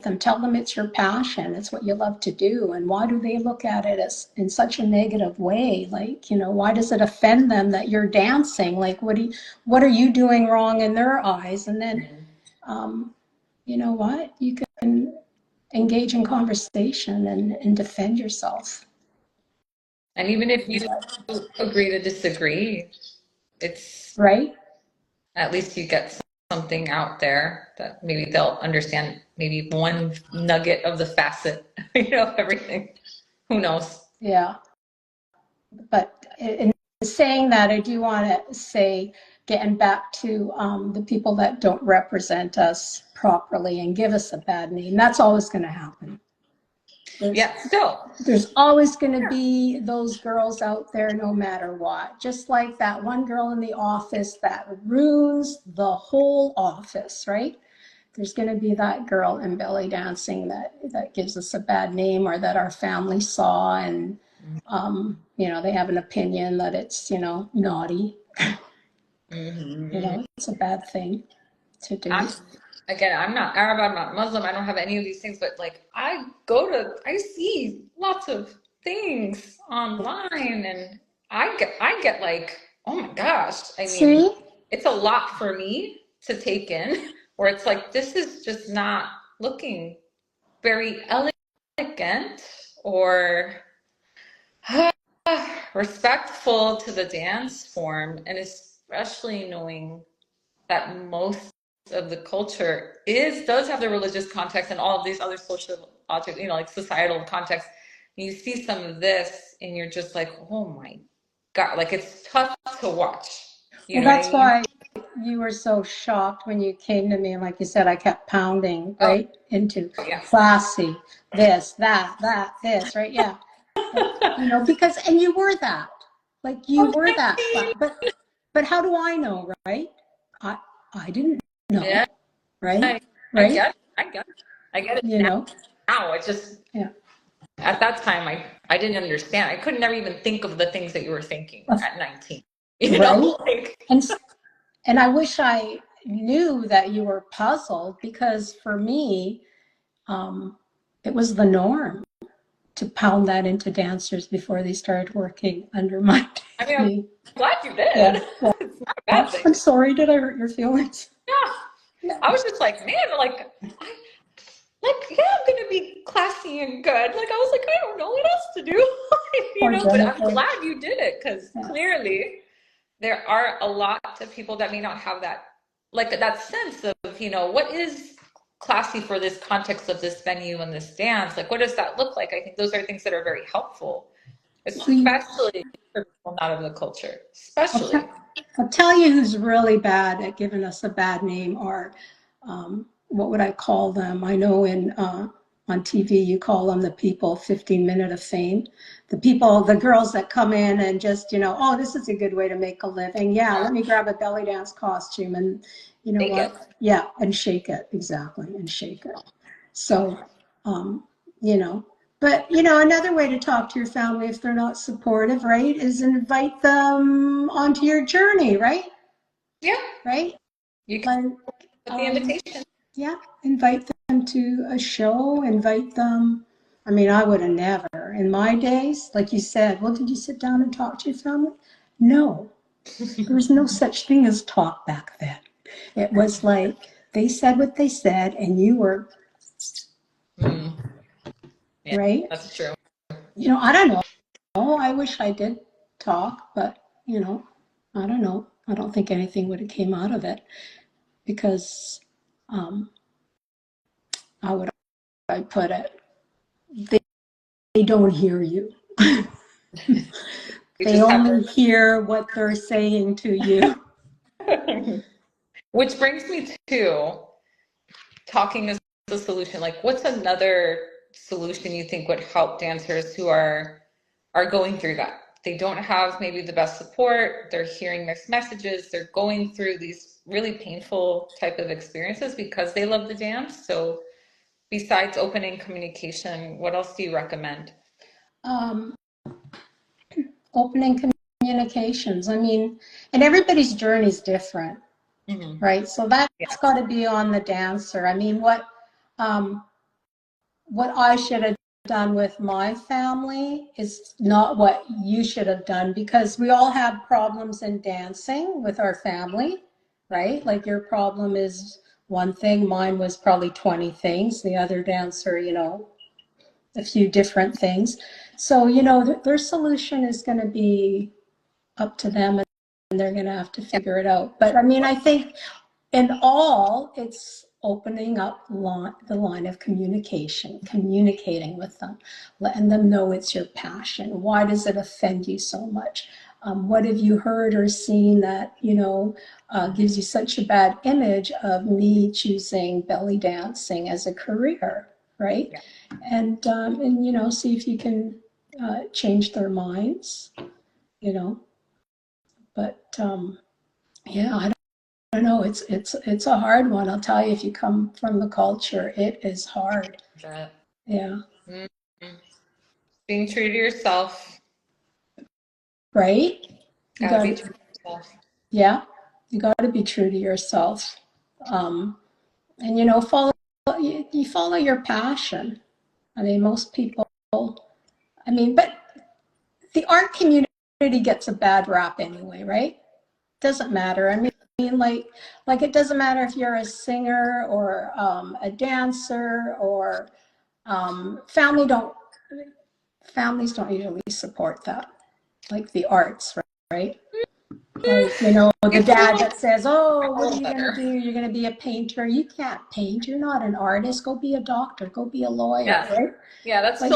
them. Tell them it's your passion. It's what you love to do. And why do they look at it as in such a negative way? Like, why does it offend them that you're dancing? Like, what are you doing wrong in their eyes? And then, you know what? You can engage in conversation and defend yourself. And even if you agree to disagree, it's Right? at least you get something out there that maybe they'll understand maybe one nugget of the facet, everything. Who knows? Yeah. But in saying that, I do want to say, getting back to the people that don't represent us properly and give us a bad name, that's always going to happen. Yeah, still. There's always going to be those girls out there no matter what. Just like that one girl in the office that ruins the whole office, right? There's going to be that girl in belly dancing that gives us a bad name or that our family saw and they have an opinion that it's naughty. It's a bad thing to do. I'm not Arab, I'm not Muslim, I don't have any of these things, but like I see lots of things online, and I get like, oh my gosh, I mean, See? it's a lot for me to take in, where it's like, this is just not looking very elegant or respectful to the dance form, and especially knowing that most of the culture does have the religious context and all of these other social objects, like societal context. And you see some of this, and you're just like, oh my God, like it's tough to watch. You Well, know what I that's mean? why you were so shocked when you came to me. And like you said, I kept pounding Oh, right into yeah. classy, this, that, this, right? Yeah. Because, and you were that, like you Oh, were thank that, you. but how do I know, right? I, I didn't Yeah, know, right? I Right? get it. I get it. I get it You know? now. It just, Yeah. at that time, I didn't understand. I could never even think of the things that you were thinking at 19. Right? Like, And and I wish I knew that you were puzzled, because for me, it was the norm to pound that into dancers before they started working under my I mean, I'm name. glad you did. Yeah, yeah, It's not a yeah. bad thing. I'm sorry, did I hurt your feelings? Yeah. No. I was just like, man, yeah, I'm gonna be classy and good. Like, I was like, I don't know what else to do, Poor but I'm Jennifer. glad you did it, because Yeah. clearly there are a lot of people that may not have that, like that sense of, what is classy for this context of this venue and this dance? Like, what does that look like? I think those are things that are very helpful, We, especially for people not of the culture, I'll, especially. I'll tell you who's really bad at giving us a bad name are, what would I call them? I know on TV you call them the people 15 minute of fame. The girls that come in and just, oh, this is a good way to make a living. Yeah, let me grab a belly dance costume and you know Take it. what? Yeah, and shake it. Exactly, and shake it. So, you know, but another way to talk to your family if they're not supportive, right, is invite them onto your journey, right? Yeah, Right? you can Like, put the invitation. yeah, invite them to a show, invite them. I mean, I would have never, in my days, like you said, well, did you sit down and talk to your family? No, there was no such thing as talk back then. It was like they said what they said, and you were, Mm, yeah, right? that's true. I don't know. I wish I did talk, but I don't know. I don't think anything would have came out of it, because um, how would I put it? They don't hear you. We They just have only hear what they're saying to you. which brings me to talking as a solution. Like, what's another solution you think would help dancers who are going through that? They don't have maybe the best support, they're hearing mixed messages, they're going through these really painful type of experiences because they love the dance. So besides opening communication, what else do you recommend? Um, Opening communications. I mean, and everybody's journey is different, Mm-hmm. right? So Yeah. that's got to be on the dancer. I mean, um, what I should have done with my family is not what you should have done, because we all have problems in dancing with our family, right? Like your problem is one thing, mine was probably 20 things, the other dancer, a few different things. So, their solution is going to be up to them, and they're going to have to figure it out. But I mean, I think in all, it's opening up the line of communication, communicating with them, letting them know it's your passion. Why does it offend you so much? What have you heard or seen that, gives you such a bad image of me choosing belly dancing as a career, right? Yeah. And see if you can change their minds, you know. But yeah, I don't know. It's a hard one. I'll tell you, if you come from the culture, it is hard. That. Yeah. Mm-hmm. Being true to yourself. Right? You Gotta got be to, true to yourself. yeah, you got to be true to yourself. Um, and you follow your passion. I mean, most people, but the art community gets a bad rap anyway, right? Doesn't matter. I mean, mean? Like it doesn't matter if you're a singer or a dancer or families don't usually support that, like the arts, right? Like, the It's a dad that says, "Oh, what are little you going to better. do? You're going to be a painter. You can't paint. You're not an artist. Go be a doctor. Go be a lawyer," Yeah. right? Yeah, that's Like,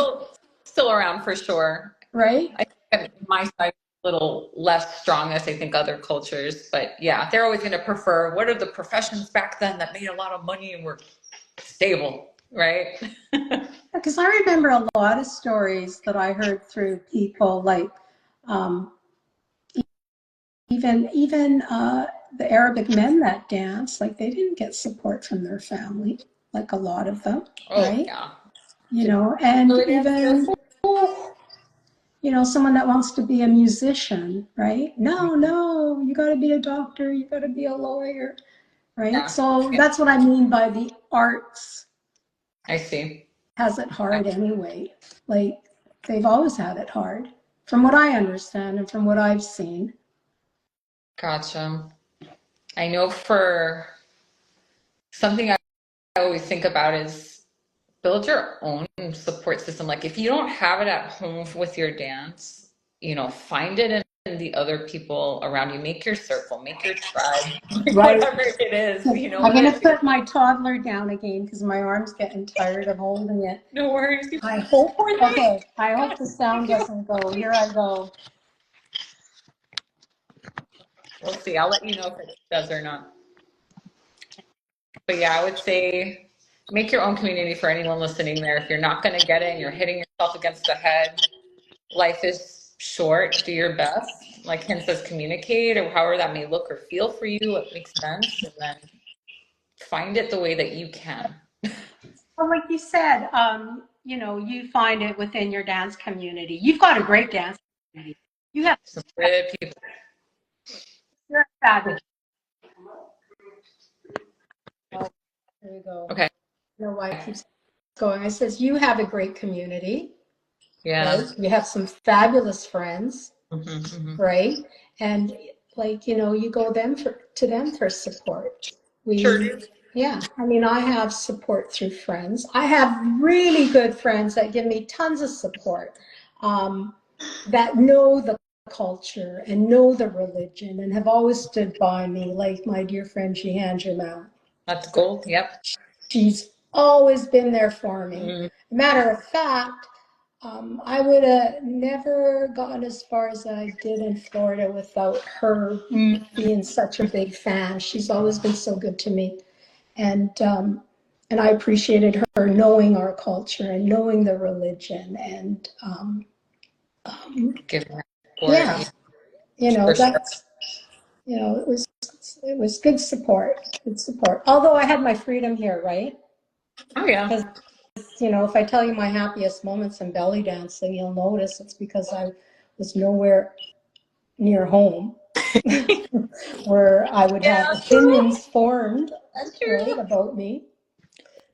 still around for sure. right? I think my side is a little less strong as I think other cultures, but yeah, they're always going to prefer what are the professions back then that made a lot of money and were stable, right? Because I remember a lot of stories that I heard through people like um, even the Arabic men that dance, like they didn't get support from their family, like a lot of them, Oh right? yeah. And Bellydancer. even someone that wants to be a musician, right? No, no, you got to be a doctor, you got to be a lawyer, right? Yeah. So Yeah. that's what I mean by the arts I see. has it hard anyway. Like they've always had it hard, from what I understand and from what I've seen. Gotcha. I know for something I always think about is build your own support system. Like if you don't have it at home with your dance, find it in the other people around you. Make your circle, make your tribe, like Right. whatever it is, I'm whether going to it's your, put my toddler down again because my arm's getting tired of holding it. no worries. I hope, Poor thing. okay, I hope the Thank sound you. doesn't go. Here I go. We'll see. I'll let you know if it does or not. But yeah, I would say make your own community for anyone listening there. If you're not going to get it and you're hitting yourself against the head, life is short. Do your best. Like Ken says, communicate or however that may look or feel for you, what makes sense, and then find it the way that you can. Well, like you said, you find it within your dance community. You've got a great dance community. You have, Some good people. you're fabulous. Oh, there we go. Okay. I don't know why it keeps going. It says you have a great community, Yeah. right? You have some fabulous friends, Hmm. right? And like, you go to them for support. Sure We, do. yeah, I mean, I have support through friends. I have really good friends that give me tons of support, um, that know the culture and know the religion and have always stood by me, like my dear friend Jihan Jamal. That's gold. Yep. She's always been there for me. Mm. Matter of fact, I would have never gotten as far as I did in Florida without her being such a big fan. She's always been so good to me, and I appreciated her knowing our culture and knowing the religion, and Giving that support. yeah, Yeah, for sure. that's it was good support, good support. Although I had my freedom here, right? Oh yeah. Because if I tell you my happiest moments in belly dancing, you'll notice it's because I was nowhere near home where I would have Yeah, true. opinions formed, That's right, true. about me.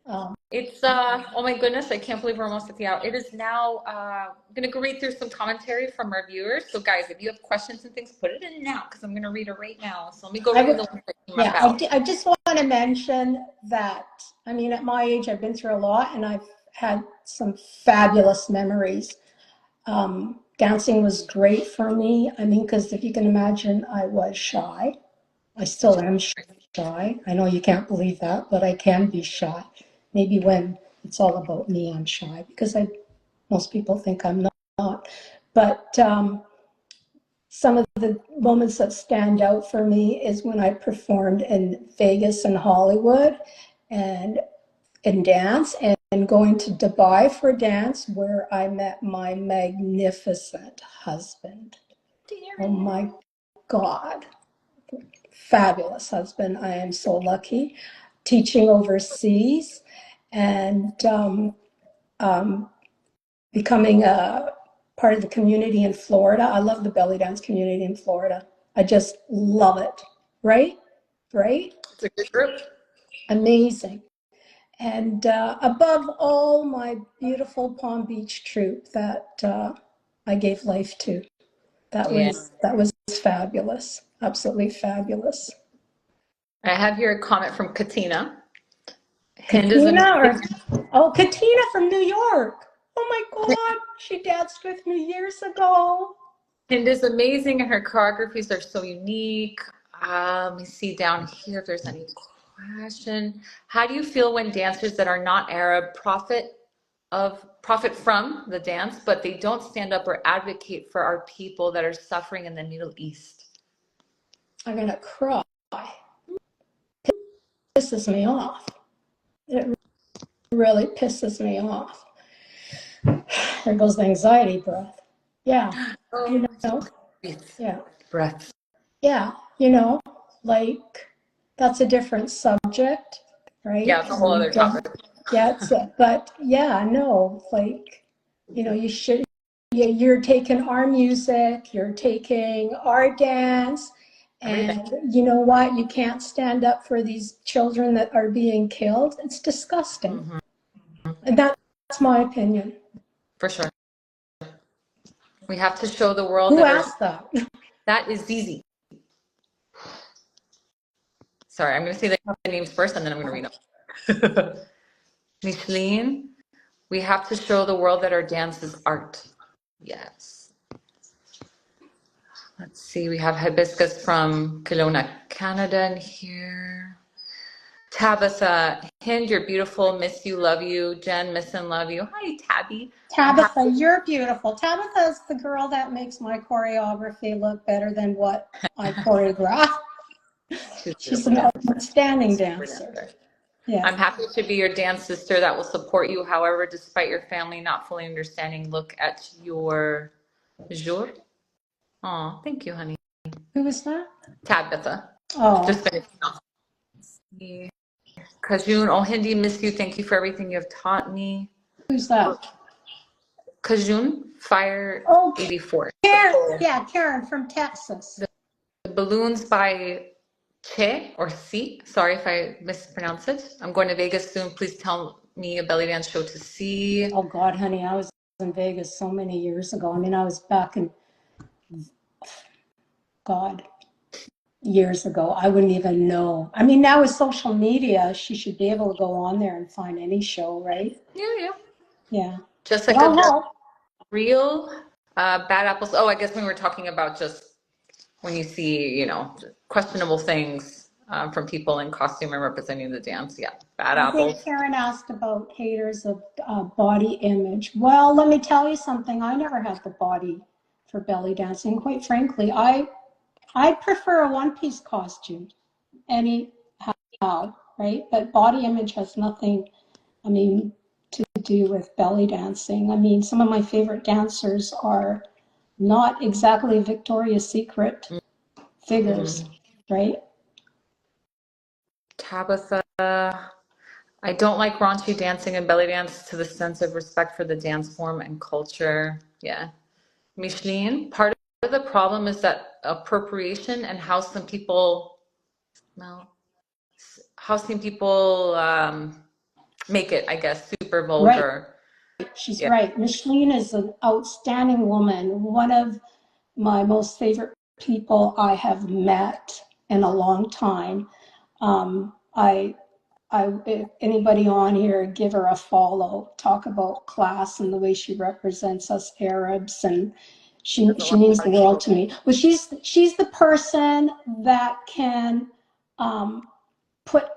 Um, It's oh my goodness, I can't believe we're almost at the hour. It is now I'm gonna go read through some commentary from our viewers. So guys, if you have questions and things, put it in now because I'm gonna read it right now. So let me go I read would, the ones that came yeah, about. I just want to mention that, I mean, at my age, I've been through a lot and I've had some fabulous memories. Dancing was great for me. I mean, because if you can imagine, I was shy. I still am shy. I know you can't believe that, but I can be shy. Maybe when it's all about me, I'm shy because most people think I'm not. But some of the moments that stand out for me is when I performed in Vegas and Hollywood and in dance and going to Dubai for dance where I met my magnificent husband. Oh my God. Fabulous husband. I am so lucky. Teaching overseas and becoming a part of the community in Florida. I love the belly dance community in Florida. I just love it. Right? Right? It's a good group. Amazing. And above all, my beautiful Palm Beach troupe that I gave life to. That Yeah. was fabulous. Absolutely fabulous. I have here a comment from Katina. Hind is Katina amazing. Katina from New York. Oh my God, she danced with me years ago. Hind is amazing, and her choreographies are so unique. Let me see down here if there's any question. How do you feel when dancers that are not Arab profit from the dance, but they don't stand up or advocate for our people that are suffering in the Middle East? I'm gonna cry. Pisses me off. It really pisses me off. There goes the anxiety breath. Yeah, you Oh, know, breathe. yeah, Breath. yeah, like that's a different subject, Yeah, right? it's a whole other topic. Yeah, but yeah, no, like, you should, yeah, you're taking our music, you're taking our dance, Everything. and you know what? You can't stand up for these children that are being killed. It's disgusting. Hmm. And that's my opinion. For sure. We have to show the world Who that are asked that? that is easy. Sorry, I'm going to say the names first and then I'm going to read them. Micheline, we have to show the world that our dance is art. Yes. Let's see, we have Hibiscus from Kelowna, Canada in here. Tabitha, Hind, you're beautiful. Miss you, love you. Jen, miss and love you. Hi, Tabby. I'm Tabitha, happy. you're beautiful. Tabitha is the girl that makes my choreography look better than what I choreograph. She's a She's beautiful an dancer. outstanding Super dancer. dancer. Yeah. I'm happy to be your dance sister that will support you. However, despite your family not fully understanding, look at your jour. Oh, thank you, honey. Who was that? Tabitha. Oh, Just finishing off. Kajun, oh, Hindi, miss you. Thank you for everything you have taught me. who's that? Kajun, Fire Oh, 84. Karen. Yeah, Karen from Texas. The balloons by Che or C. Sorry if I mispronounce it. I'm going to Vegas soon. Please tell me a belly dance show to see. Oh God, honey, I was in Vegas so many years ago. I mean, I was back in, God, years ago. I wouldn't even know. I mean, now with social media, she should be able to go on there and find any show, right? Yeah, yeah. Yeah. But Jessica I'll Del help. Real, Bad Apples. Oh, I guess when we were talking about just when you see, questionable things from people in costume and representing the dance. Yeah, Bad I think Apples. Karen asked about haters of body image. Well, let me tell you something. I never had the body for belly dancing. Quite frankly, I prefer a one-piece costume anyhow, right? But body image has nothing, I mean, to do with belly dancing. I mean, some of my favorite dancers are not exactly Victoria's Secret figures, Mm. right? Tabitha. I don't like raunchy dancing and belly dance to the sense of respect for the dance form and culture. Yeah. Micheline, part of the problem is that appropriation and no, how some people make it, I guess, super Right. vulgar. She's Yeah. right. Micheline is an outstanding woman, one of my most favorite people I have met in a long time. I if anybody on here, give her a follow. Talk about class and the way she represents us Arabs, and Does a she lot means of the world people. to me. Well, she's the person that can put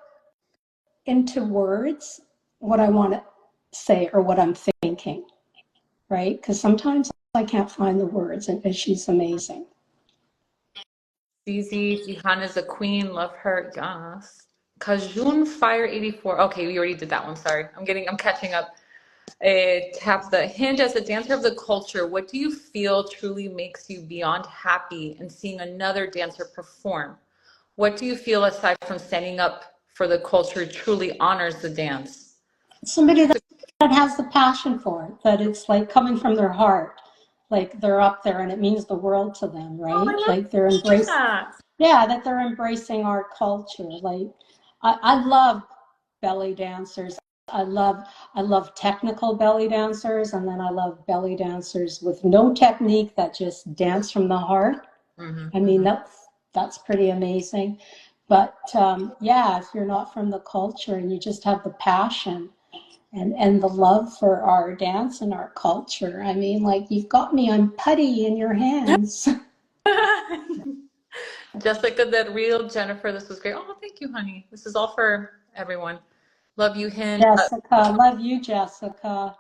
into words what I want to say or what I'm thinking, right? Because sometimes I can't find the words, and she's amazing. Zizi, Jihan is a queen. Love her. Yes. Kajun Fire 84. Okay, we already did that one. Sorry. I'm catching up. Tap the hinge as a dancer of the culture. What do you feel truly makes you beyond happy in seeing another dancer perform? What do you feel aside from standing up for the culture truly honors the dance? Somebody that has the passion for it, that it's like coming from their heart, like they're up there and it means the world to them, Oh, right? I love Like they're embracing, that. yeah, that they're embracing our culture. Like I love belly dancers. I love I love technical belly dancers, and then I love belly dancers with no technique that just dance from the heart. Hmm. I mean, that's pretty amazing. But yeah, if you're not from the culture and you just have the passion and the love for our dance and our culture, I mean, like you've got me on putty in your hands. Jessica, the real Jennifer, this was great. Oh, thank you, honey. This is all for everyone. Love you, Hind. Jessica, love you, Jessica.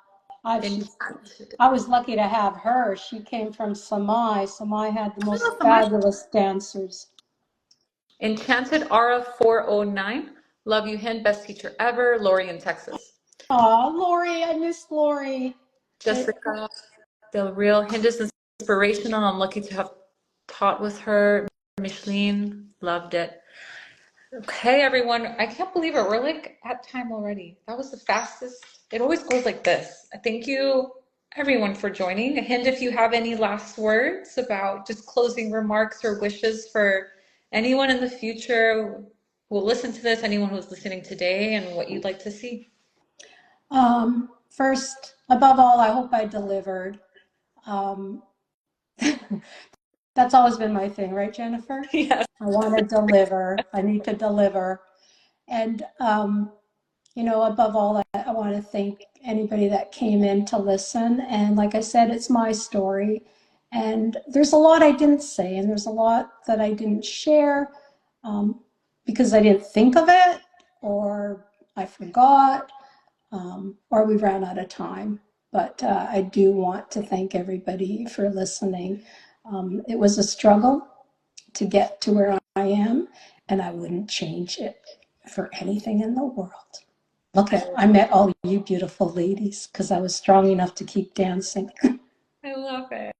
She's, Enchanted. I was lucky to have her. She came from Samai. Samai had the most Oh, fabulous dancers. Enchanted Aura 409. Love you, Hind. Best teacher ever. Lori in Texas. Oh, Lori, I miss Lori. Jessica, the real Hind is inspirational. I'm lucky to have taught with her. Micheline, loved it. Okay, everyone. I can't believe it. We're like at time already. That was the fastest. It always goes like this. Thank you, everyone, for joining. Hind, if you have any last words about just closing remarks or wishes for anyone in the future who will listen to this, anyone who's listening today, and what you'd like to see. First, above all, I hope I delivered. Um, that's always been my thing, right, Jennifer? Yes. I want to deliver. I need to deliver. And, above all, I want to thank anybody that came in to listen. And like I said, it's my story. And there's a lot I didn't say, and there's a lot that I didn't share because I didn't think of it, or I forgot, or we ran out of time. But I do want to thank everybody for listening. It was a struggle to get to where I am, and I wouldn't change it for anything in the world. Look at, I met all you beautiful ladies because I was strong enough to keep dancing. I love it.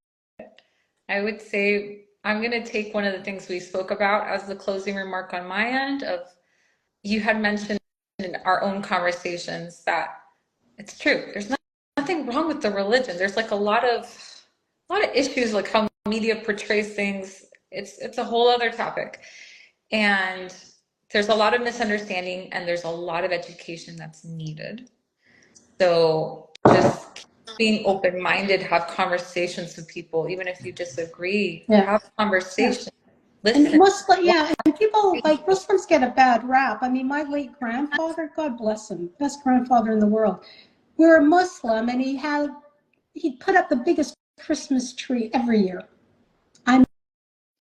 I would say I'm going to take one of the things we spoke about as the closing remark on my end of you had mentioned in our own conversations that it's true. There's nothing wrong with the religion. There's like a lot of issues like how media portrays things. It's a whole other topic. And there's a lot of misunderstanding and there's a lot of education that's needed. So just being open-minded, have conversations with people, even if you disagree, Yeah, have yeah. conversations, And listen. Muslim, yeah, and people like Muslims get a bad rap. I mean, my late grandfather, God bless him, best grandfather in the world. We're a Muslim, and he'd put up the biggest Christmas tree every year. I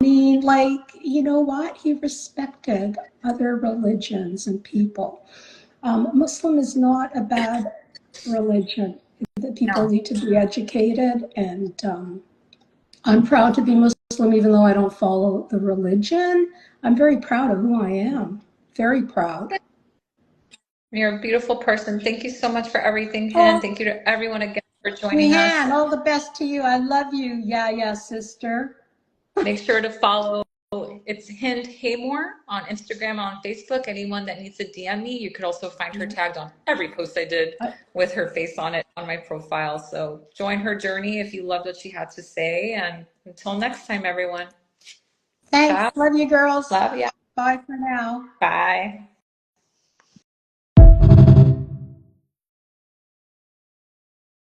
mean, like, you know what? He respected other religions and people. Muslim is not a bad religion. The people No, need to be educated, and I'm proud to be Muslim, even though I don't follow the religion. I'm very proud of who I am. Very proud. you're a beautiful person. Thank you so much for everything, Hen. Oh, Thank you to everyone again for joining us. Leanne, all the best to you. I love you. Yeah, yeah, sister. Make sure to follow. It's Hind Haymore on Instagram, on Facebook. Anyone that needs to DM me, you could also find her tagged on every post I did with her face on it on my profile. So join her journey if you loved what she had to say. And until next time, everyone. Thanks. Ciao. Love you, girls. Love ya. Bye for now. Bye.